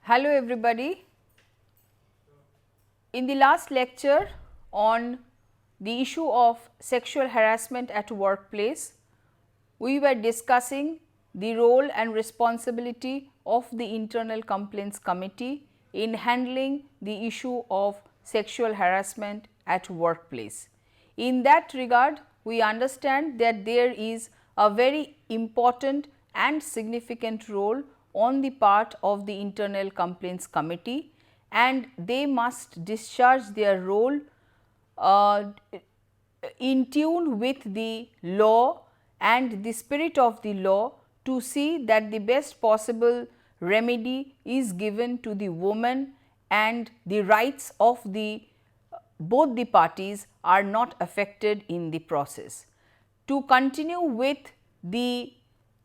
Hello everybody. In the last lecture on the issue of sexual harassment at workplace, we were discussing the role and responsibility of the Internal Complaints Committee in handling the issue of sexual harassment at workplace. In that regard, we understand that there is a very important and significant role on the part of the Internal Complaints Committee, and they must discharge their role in tune with the law and the spirit of the law to see that the best possible remedy is given to the woman and the rights of the both the parties are not affected in the process. To continue with the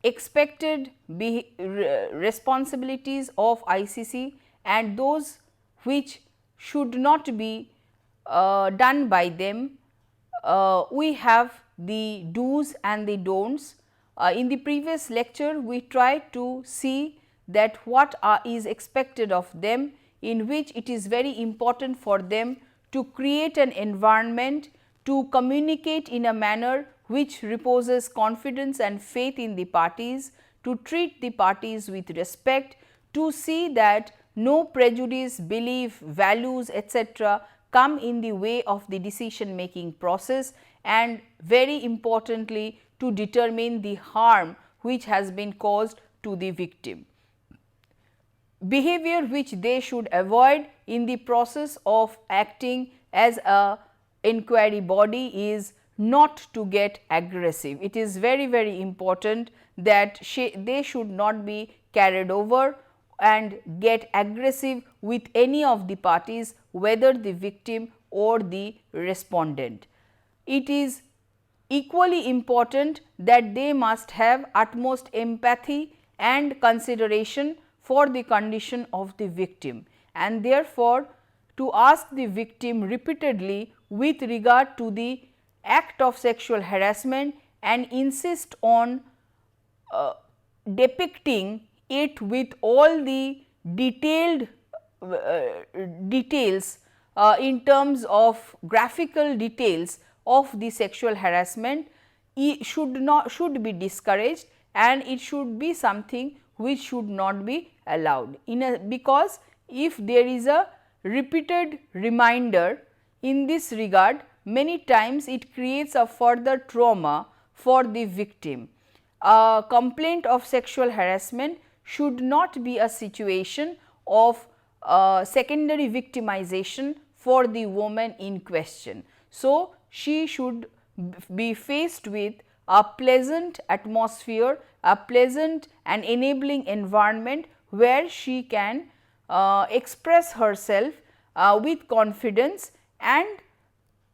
expected responsibilities of ICC and those which should not be done by them, we have the do's and the don'ts. In the previous lecture, we tried to see that what is expected of them, in which it is very important for them to create an environment to communicate in a manner which reposes confidence and faith in the parties, to treat the parties with respect, to see that no prejudice, belief, values, etc., come in the way of the decision making process, and very importantly to determine the harm which has been caused to the victim. Behavior which they should avoid in the process of acting as a inquiry body is not to get aggressive. It is very important that they should not be carried over and get aggressive with any of the parties, whether the victim or the respondent. It is equally important that they must have utmost empathy and consideration for the condition of the victim, and therefore, to ask the victim repeatedly with regard to the act of sexual harassment and insist on depicting it with all the detailed details in terms of graphical details of the sexual harassment should be discouraged, and it should be something which should not be allowed because if there is a repeated reminder in this regard, many times it creates a further trauma for the victim. A complaint of sexual harassment should not be a situation of secondary victimization for the woman in question. So, she should be faced with a pleasant atmosphere, a pleasant and enabling environment where she can express herself with confidence and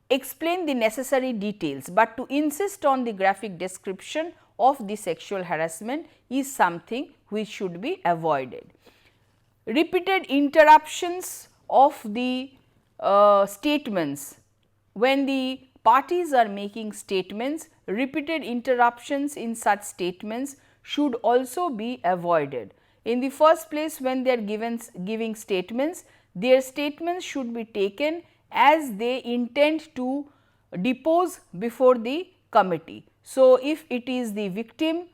explain the necessary details, but to insist on the graphic description of the sexual harassment is something which should be avoided. Repeated interruptions of the statements, when the parties are making statements, repeated interruptions in such statements should also be avoided. In the first place, when they are giving statements, their statements should be taken as they intend to depose before the committee. So, if it is the victim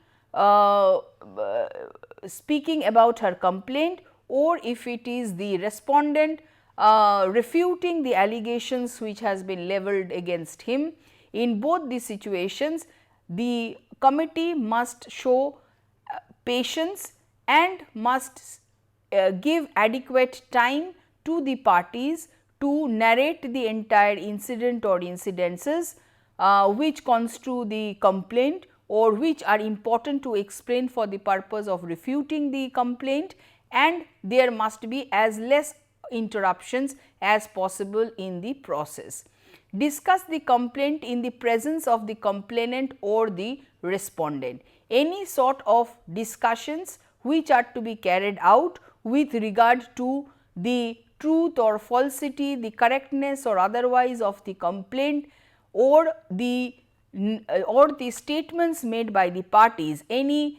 speaking about her complaint, or if it is the respondent refuting the allegations which has been levelled against him, in both the situations the committee must show patience and must give adequate time to the parties to narrate the entire incident or incidences which constitute the complaint or which are important to explain for the purpose of refuting the complaint, and there must be as less interruptions as possible in the process. Discuss the complaint in the presence of the complainant or the respondent. Any sort of discussions which are to be carried out with regard to the truth or falsity, the correctness or otherwise of the complaint, or the statements made by the parties, any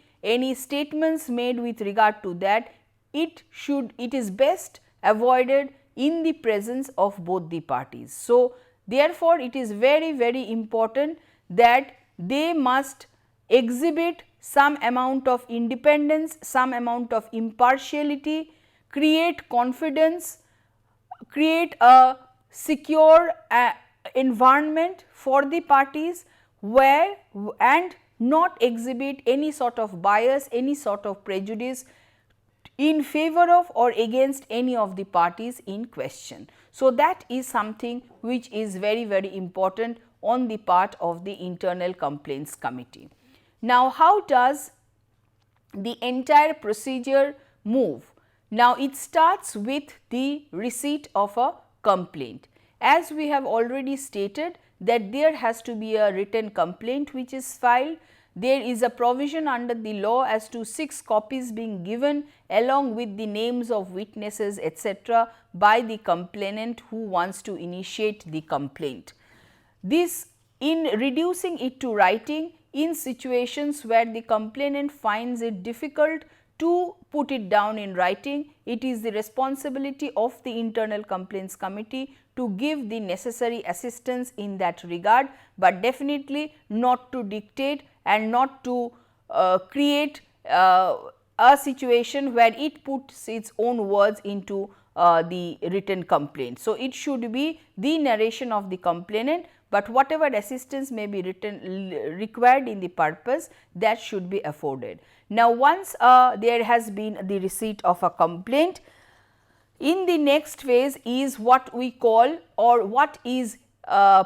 statements made with regard to that it is best avoided in the presence of both the parties. So, therefore, it is very important that they must exhibit some amount of independence, some amount of impartiality, create confidence, create a secure environment for the parties where and not exhibit any sort of bias, any sort of prejudice in favor of or against any of the parties in question. So, that is something which is very important on the part of the Internal Complaints Committee. Now, how does the entire procedure move? Now, it starts with the receipt of a complaint. As we have already stated that there has to be a written complaint which is filed. There is a provision under the law as to 6 copies being given along with the names of witnesses etc., by the complainant who wants to initiate the complaint. This, in reducing it to writing in situations where the complainant finds it difficult to put it down in writing, it is the responsibility of the Internal Complaints Committee to give the necessary assistance in that regard, but definitely not to dictate and not to create a situation where it puts its own words into the written complaint. So, it should be the narration of the complainant, but whatever assistance may be required in the purpose, that should be afforded. Now, once there has been the receipt of a complaint, in the next phase is what we call, or what is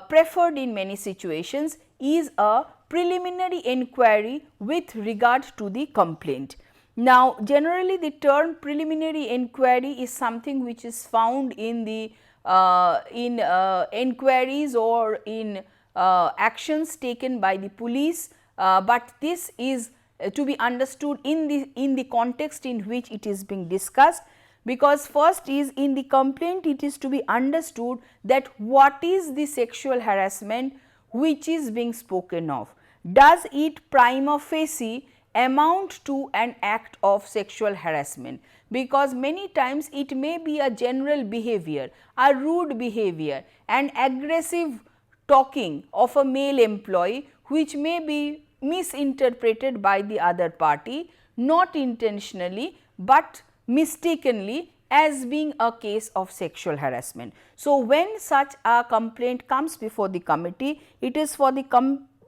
preferred in many situations, is a preliminary inquiry with regard to the complaint. Now, generally the term preliminary inquiry is something which is found in the inquiries or in actions taken by the police, but this is to be understood in the context in which it is being discussed, because first is in the complaint it is to be understood that what is the sexual harassment which is being spoken of. Does it prima facie amount to an act of sexual harassment? Because many times it may be a general behavior, a rude behavior, an aggressive talking of a male employee which may be misinterpreted by the other party, not intentionally but mistakenly, as being a case of sexual harassment. So, when such a complaint comes before the committee, it is for the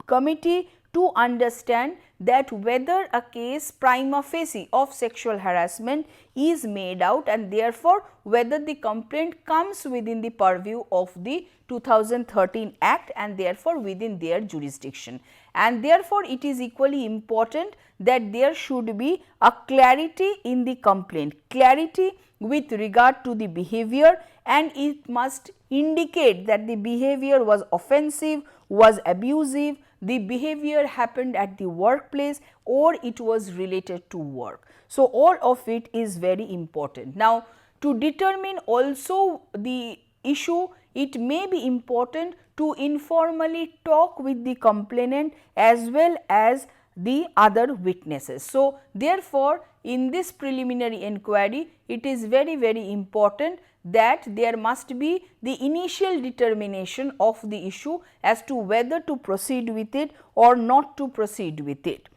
committee to understand that whether a case prima facie of sexual harassment is made out, and therefore, whether the complaint comes within the purview of the 2013 Act and therefore, within their jurisdiction. And therefore, it is equally important that there should be a clarity in the complaint, clarity with regard to the behavior, and it must indicate that the behavior was offensive, was abusive, the behavior happened at the workplace or it was related to work. So, all of it is very important. Now, to determine also the issue, it may be important to informally talk with the complainant as well as the other witnesses. So, therefore, in this preliminary inquiry, it is very important that there must be the initial determination of the issue as to whether to proceed with it or not to proceed with it.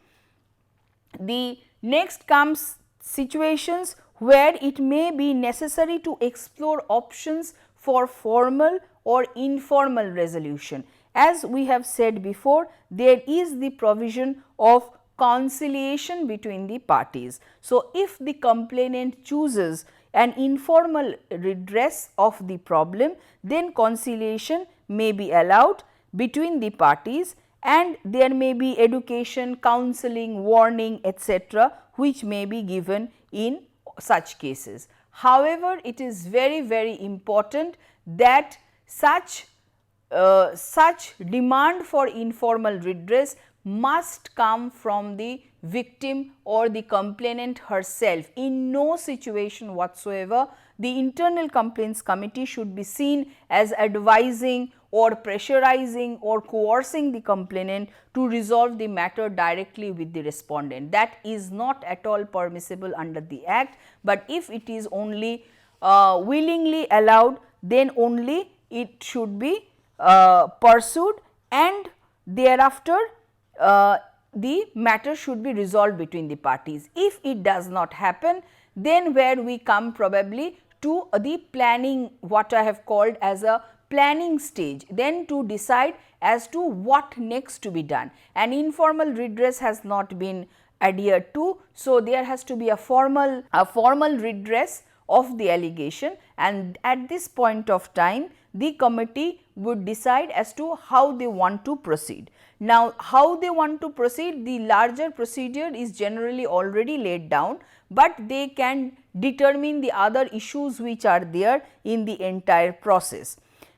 The next comes situations where it may be necessary to explore options for formal or informal resolution. As we have said before, there is the provision of conciliation between the parties. So, if the complainant chooses an informal redress of the problem, then conciliation may be allowed between the parties, and there may be education, counseling, warning etc., which may be given in such cases. However, it is very important that such demand for informal redress must come from the victim or the complainant herself. In no situation whatsoever the Internal Complaints Committee should be seen as advising or pressurizing or coercing the complainant to resolve the matter directly with the respondent. That is not at all permissible under the Act, but if it is only willingly allowed, then only it should be pursued, and thereafter the matter should be resolved between the parties. If it does not happen, then where we come probably to the planning, what I have called as a planning stage, then to decide as to what next to be done. An informal redress has not been adhered to, so there has to be a formal redress of the allegation, and at this point of time the committee would decide as to how they want to proceed. Now, how they want to proceed, the larger procedure is generally already laid down, but they can determine the other issues which are there in the entire process.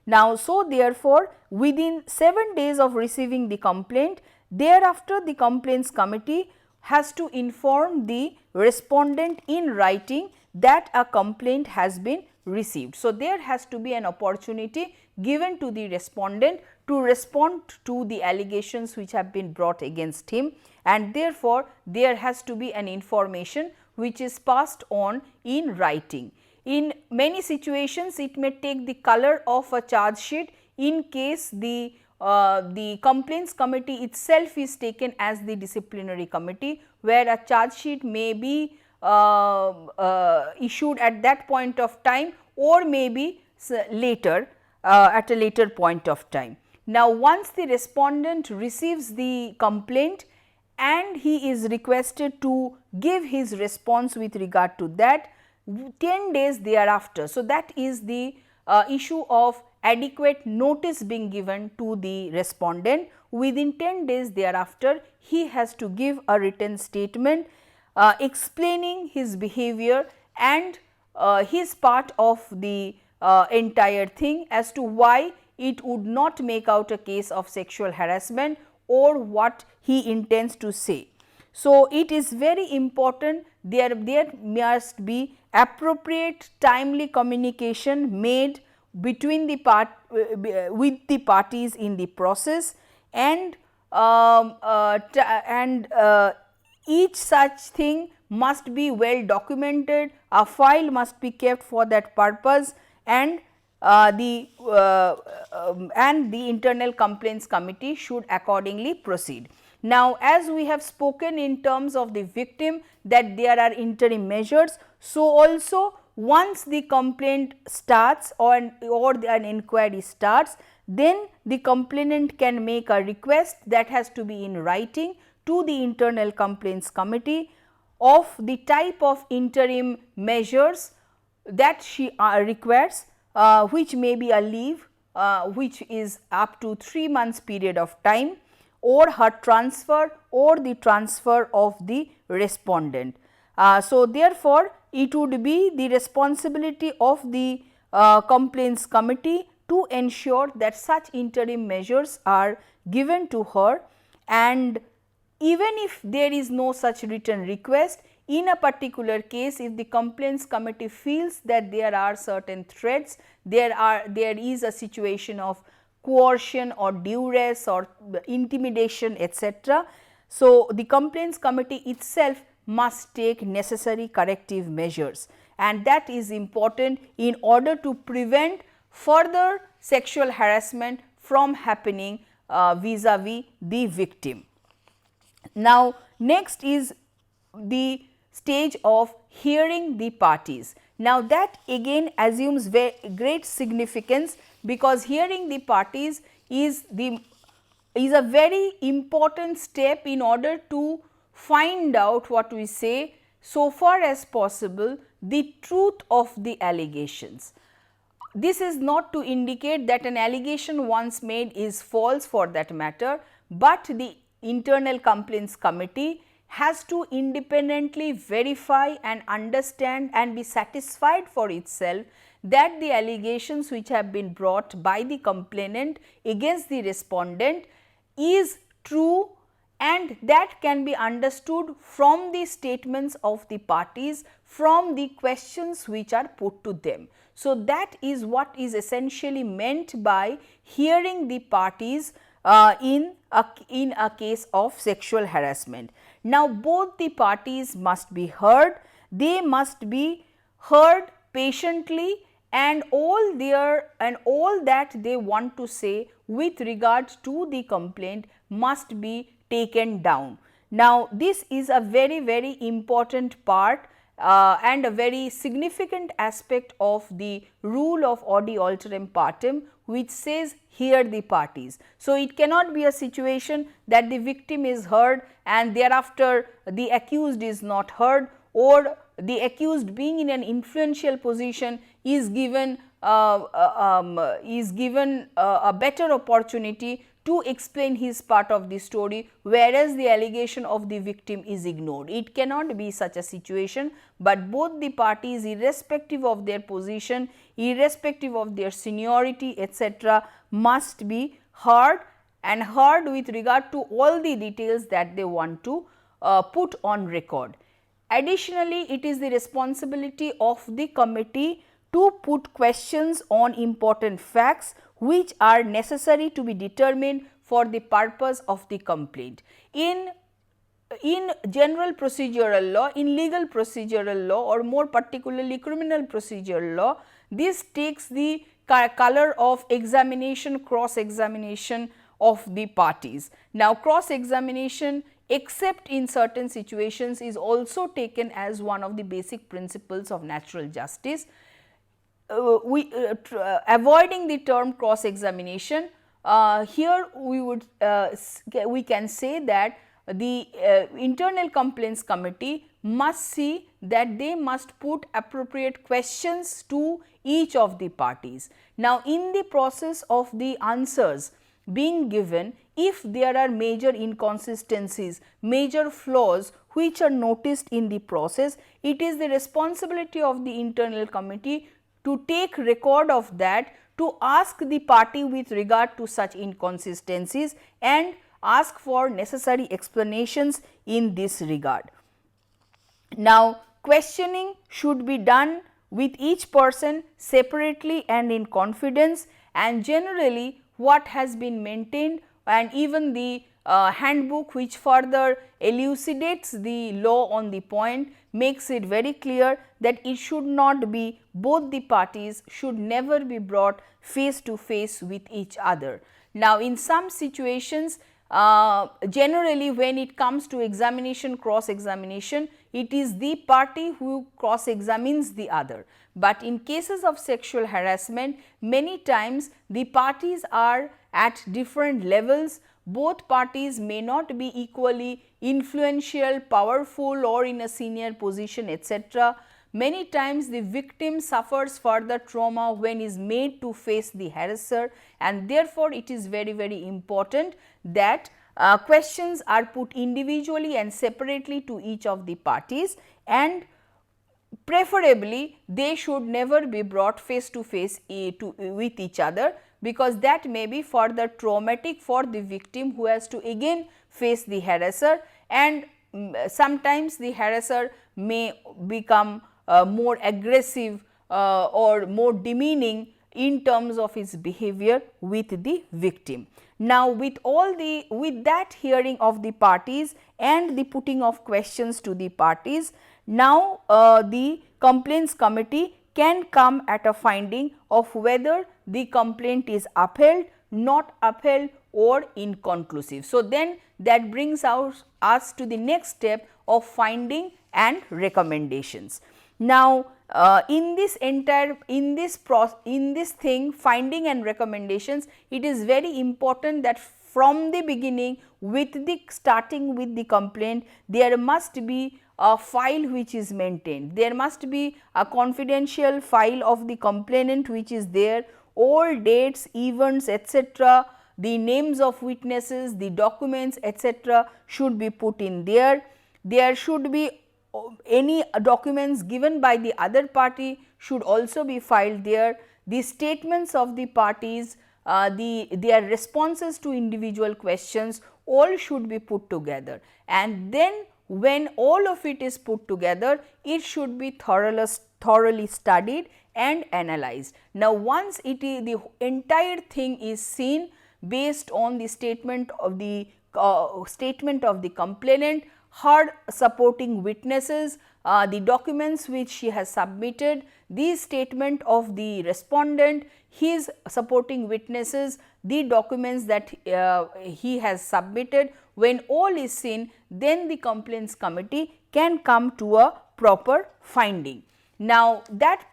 Now, so therefore, within 7 days of receiving the complaint, thereafter the complaints committee has to inform the respondent in writing that a complaint has been received. So, there has to be an opportunity given to the respondent to respond to the allegations which have been brought against him, and therefore, there has to be an information which is passed on in writing. In many situations, it may take the color of a charge sheet in case the complaints committee itself is taken as the disciplinary committee, where a charge sheet may be issued at that point of time, or maybe later at a later point of time. Now, once the respondent receives the complaint and he is requested to give his response with regard to that 10 days thereafter. So, that is the issue of adequate notice being given to the respondent. Within 10 days thereafter, he has to give a written statement explaining his behavior and his part of the entire thing as to why it would not make out a case of sexual harassment or what he intends to say. So, it is very important there must be appropriate timely communication made between the with the parties in the process, and each such thing must be well documented. A file must be kept for that purpose, and the internal complaints committee should accordingly proceed. Now, as we have spoken in terms of the victim that there are interim measures, so also once the complaint starts or an inquiry starts, then the complainant can make a request that has to be in writing to the internal complaints committee of the type of interim measures that she requires, which may be a leave which is up to 3 months period of time, or her transfer or the transfer of the respondent. So, therefore, it would be the responsibility of the complaints committee to ensure that such interim measures are given to her, and even if there is no such written request, in a particular case, if the complaints committee feels that there are certain threats, there is a situation of coercion or duress or intimidation, etc. So, the complaints committee itself must take necessary corrective measures, and that is important in order to prevent further sexual harassment from happening vis-a-vis the victim. Now, next is the stage of hearing the parties. Now, that again assumes great significance, because hearing the parties is a very important step in order to find out, what we say, so far as possible, the truth of the allegations. This is not to indicate that an allegation once made is false for that matter, but the internal complaints committee has to independently verify and understand and be satisfied for itself that the allegations which have been brought by the complainant against the respondent is true and that can be understood from the statements of the parties, from the questions which are put to them. So, that is what is essentially meant by hearing the parties in a case of sexual harassment. Now, both the parties must be heard, they must be heard patiently, and all that they want to say with regard to the complaint must be taken down. Now, this is a very important part and a very significant aspect of the rule of audi alteram partem, which says hear the parties. So, it cannot be a situation that the victim is heard and thereafter the accused is not heard, or the accused being in an influential position is given a better opportunity to explain his part of the story, whereas the allegation of the victim is ignored. It cannot be such a situation, but both the parties, irrespective of their position, irrespective of their seniority, etc., must be heard, and heard with regard to all the details that they want to put on record. Additionally, it is the responsibility of the committee to put questions on important facts which are necessary to be determined for the purpose of the complaint. In general procedural law, in legal procedural law, or more particularly criminal procedural law, this takes the color of examination, cross examination of the parties. Now, cross examination, except in certain situations, is also taken as one of the basic principles of natural justice. Avoiding the term cross examination, here we can say that the internal complaints committee must see that they must put appropriate questions to each of the parties. Now, in the process of the answers being given, if there are major inconsistencies, major flaws which are noticed in the process, it is the responsibility of the internal committee to take record of that, to ask the party with regard to such inconsistencies and ask for necessary explanations in this regard. Now, questioning should be done with each person separately and in confidence, and generally what has been maintained, and even the handbook which further elucidates the law on the point, makes it very clear that it should not be, both the parties should never be brought face to face with each other. Now, in some situations, generally when it comes to examination, cross examination, it is the party who cross examines the other. But in cases of sexual harassment, many times the parties are at different levels. Both parties may not be equally influential, powerful, or in a senior position, etc. Many times the victim suffers further trauma when is made to face the harasser, and therefore, it is very important that questions are put individually and separately to each of the parties, and preferably they should never be brought face to face with each other, because that may be further traumatic for the victim who has to again face the harasser, and sometimes the harasser may become more aggressive or more demeaning in terms of his behavior with the victim. Now, with that hearing of the parties and the putting of questions to the parties, now the complaints committee can come at a finding of whether the complaint is upheld, not upheld, or inconclusive. So, then that brings us to the next step of finding and recommendations. Now, in this thing, finding and recommendations, it is very important that from the beginning, starting with the complaint, there must be a file which is maintained. There must be a confidential file of the complainant which is there, all dates, events, etc., the names of witnesses, the documents, etc., should be put in there. There should be any documents given by the other party should also be filed there. The statements of the parties, their responses to individual questions, all should be put together, and then when all of it is put together, it should be thoroughly studied and analyzed. Now, once it is the entire thing is seen based on the statement of the complainant, her supporting witnesses, the documents which she has submitted, the statement of the respondent, his supporting witnesses, the documents that he has submitted, when all is seen, then the complaints committee can come to a proper finding. Now, that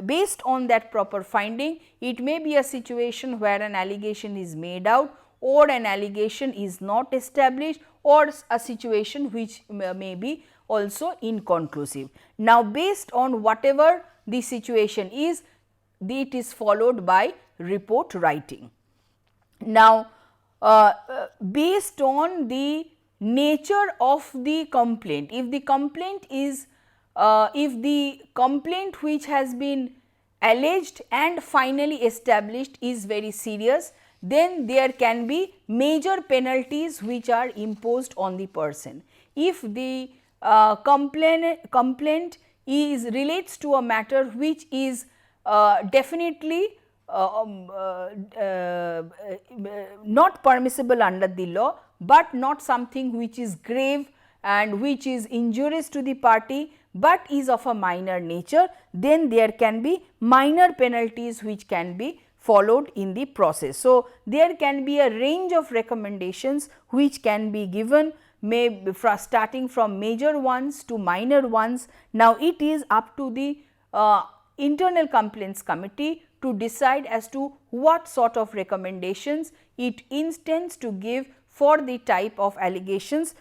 based on that proper finding, it may be a situation where an allegation is made out or an allegation is not established, or a situation which may be also inconclusive. Now, based on whatever the situation is, it is followed by report writing. Now, based on the nature of the complaint, if the complaint which has been alleged and finally established is very serious, then there can be major penalties which are imposed on the person. If the complaint relates to a matter which is definitely not permissible under the law, but not something which is grave and which is injurious to the party, but is of a minor nature, then there can be minor penalties which can be followed in the process. So, there can be a range of recommendations which can be given, starting from major ones to minor ones. Now, it is up to the internal complaints committee to decide as to what sort of recommendations it intends to give for the type of allegations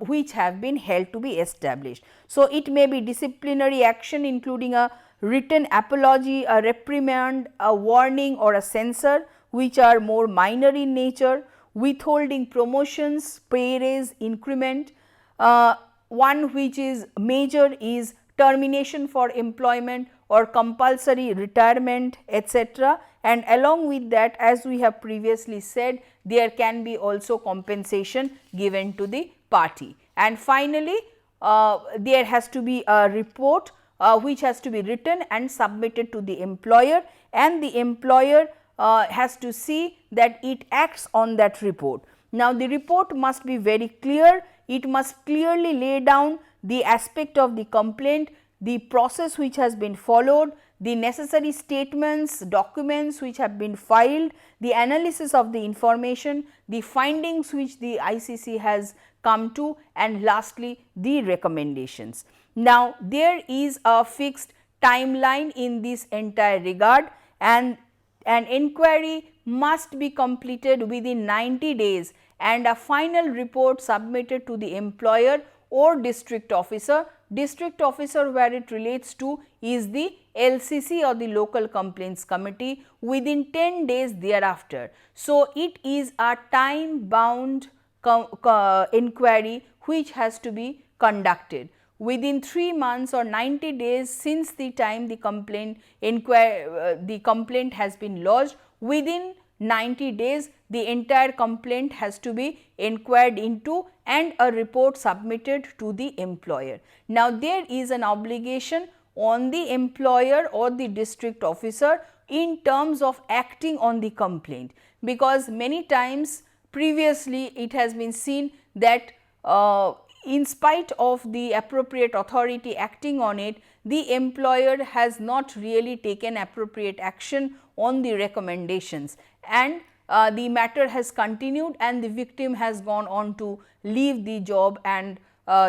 which have been held to be established. So, it may be disciplinary action including a written apology, a reprimand, a warning or a censure which are more minor in nature, withholding promotions, pay raise, increment. One which is major is termination for employment or compulsory retirement, etc. And along with that, as we have previously said, there can be also compensation given to the party. And finally, there has to be a report which has to be written and submitted to the employer, and the employer has to see that it acts on that report. Now, the report must be very clear, it must clearly lay down the aspect of the complaint, the process which has been followed, the necessary statements, documents which have been filed, the analysis of the information, the findings which the ICC has come to, and lastly the recommendations. Now, there is a fixed timeline in this entire regard, and an inquiry must be completed within 90 days and a final report submitted to the employer or district officer. District officer, where it relates to, is the LCC or the local complaints committee within 10 days thereafter. So, it is a time bound inquiry which has to be conducted within 3 months or 90 days since the time the complaint has been lodged. Within 90 days the entire complaint has to be inquired into and a report submitted to the employer. Now, there is an obligation on the employer or the district officer in terms of acting on the complaint, because many times previously it has been seen that in spite of the appropriate authority acting on it, the employer has not really taken appropriate action on the recommendations, and the matter has continued and the victim has gone on to leave the job and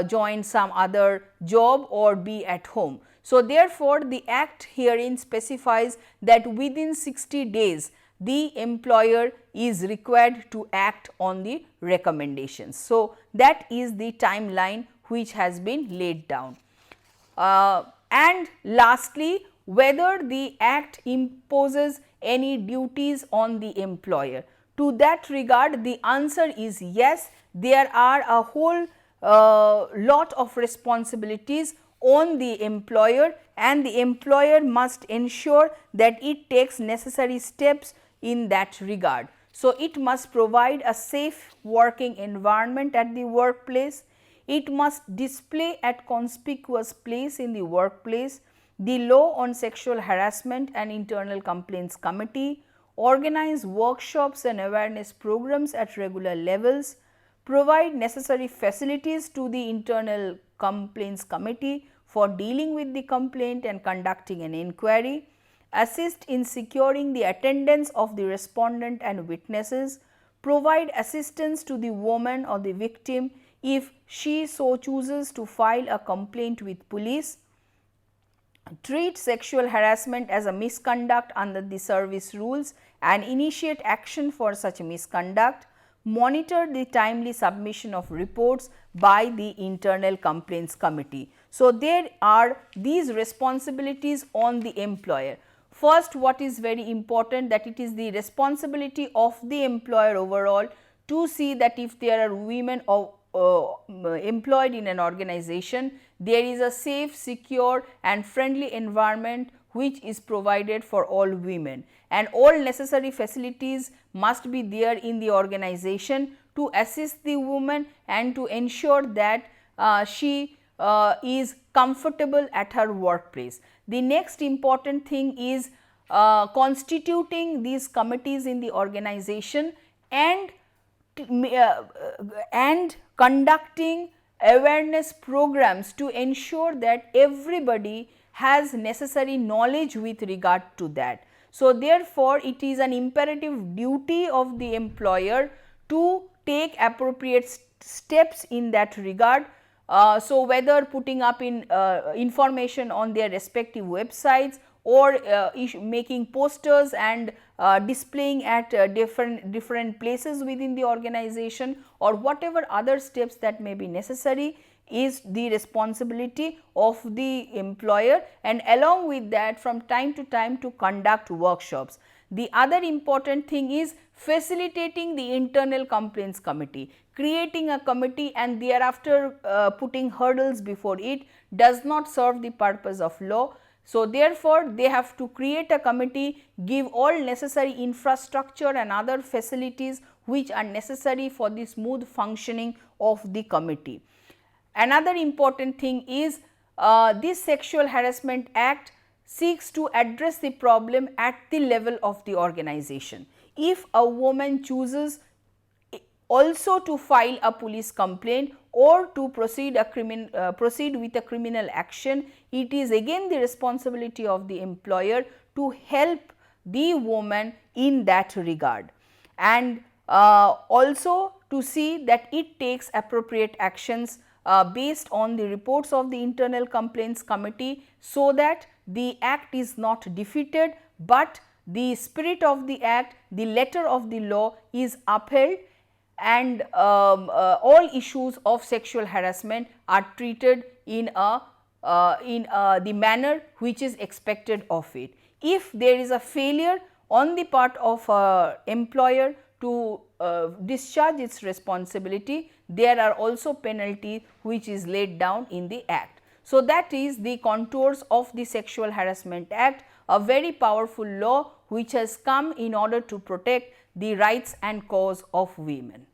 join some other job or be at home. So, therefore, the act herein specifies that within 60 days the employer is required to act on the recommendations. So, that is the timeline which has been laid down. And lastly, whether the act imposes any duties on the employer. To that regard, the answer is yes, there are a whole lot of responsibilities on the employer, and the employer must ensure that it takes necessary steps in that regard. So, it must provide a safe working environment at the workplace. It must display at conspicuous place in the workplace the law on sexual harassment and internal complaints committee, organize workshops and awareness programs at regular levels, provide necessary facilities to the internal complaints committee for dealing with the complaint and conducting an inquiry, assist in securing the attendance of the respondent and witnesses, provide assistance to the woman or the victim if she so chooses to file a complaint with police, treat sexual harassment as a misconduct under the service rules and initiate action for such misconduct, monitor the timely submission of reports by the internal complaints committee. So, there are these responsibilities on the employer. First, what is very important, that it is the responsibility of the employer overall to see that if there are women employed in an organization, there is a safe, secure and friendly environment which is provided for all women, and all necessary facilities must be there in the organization to assist the woman and to ensure that she is comfortable at her workplace. The next important thing is constituting these committees in the organization and conducting awareness programs to ensure that everybody has necessary knowledge with regard to that. So, therefore, it is an imperative duty of the employer to take appropriate steps in that regard. So, whether putting up in information on their respective websites or making posters and displaying at different places within the organization, or whatever other steps that may be necessary, is the responsibility of the employer, and along with that from time to time to conduct workshops. The other important thing is facilitating the internal complaints committee. Creating a committee and thereafter putting hurdles before it does not serve the purpose of law. So, therefore, they have to create a committee, give all necessary infrastructure and other facilities which are necessary for the smooth functioning of the committee. Another important thing is this Sexual Harassment Act seeks to address the problem at the level of the organization. If a woman chooses also to file a police complaint or to proceed with a criminal action, it is again the responsibility of the employer to help the woman in that regard, and also to see that it takes appropriate actions based on the reports of the internal complaints committee, so that the act is not defeated, but the spirit of the act, the letter of the law is upheld, and all issues of sexual harassment are treated in the manner which is expected of it. If there is a failure on the part of employer to discharge its responsibility, there are also penalties which is laid down in the act. So, that is the contours of the Sexual Harassment Act, a very powerful law which has come in order to protect the rights and cause of women.